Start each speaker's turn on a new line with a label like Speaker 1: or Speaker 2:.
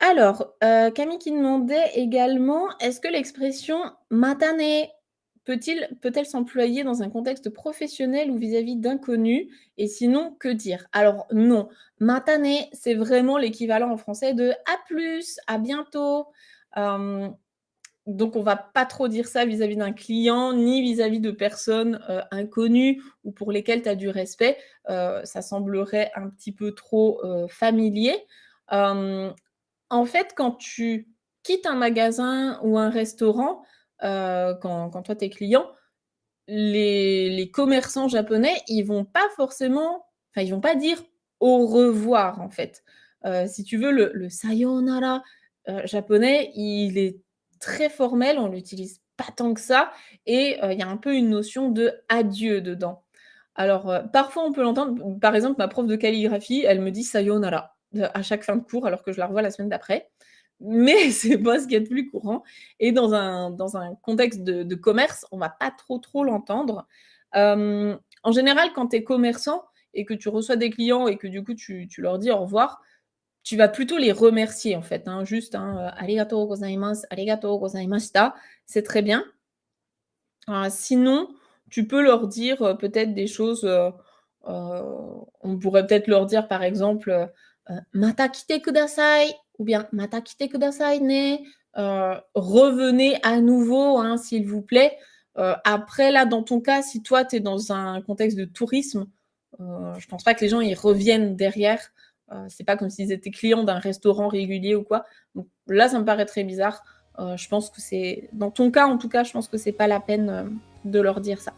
Speaker 1: Alors, Camille qui demandait également: «Est-ce que l'expression matane peut-elle s'employer dans un contexte professionnel ou vis-à-vis d'inconnus? Et sinon, que dire?» Alors non, matane, c'est vraiment l'équivalent en français de «à plus», «à bientôt». Hem, donc on va pas trop dire ça vis-à-vis d'un client, ni vis-à-vis de personnes, inconnues ou pour lesquelles tu as du respect. Ça semblerait un petit peu trop, familier. Hem En fait, quand tu quittes un magasin ou un restaurant, quand toi tu es client, les commerçants japonais, ils vont pas forcément enfin, ils vont pas dire «au revoir», en fait. Si tu veux, le sayonara, japonais, il est très formel, on l'utilise pas tant que ça et il y a un peu une notion de adieu dedans. Alors, parfois on peut l'entendre, par exemple, ma prof de calligraphie, elle me dit sayonara, à chaque fin de cours alors que je la revois la semaine d'après. Mais c'est pas ce qu'il y a de plus courant et dans un contexte de commerce, on va pas trop l'entendre. En général, quand tu es commerçant et que tu reçois des clients et que du coup tu leur dis au revoir, tu vas plutôt les remercier en fait, hein, juste, hein, «arigatou gozaimasu, arigatou gozaimashita», c'est très bien. Sinon, tu peux leur dire, peut-être des choses, on pourrait peut-être leur dire par exemple, «Mata kite kudasai» ou bien «Mata kite kudasai ne», «Revenez à nouveau, hein, s'il vous plaît». Après là, dans ton cas, si toi tu es dans un contexte de tourisme, je pense pas que les gens ils reviennent derrière. C'est pas comme s'ils étaient clients d'un restaurant régulier ou quoi. Donc là, ça me paraît très bizarre. Je pense que c'est dans ton cas, en tout cas, je pense que c'est pas la peine, de leur dire ça.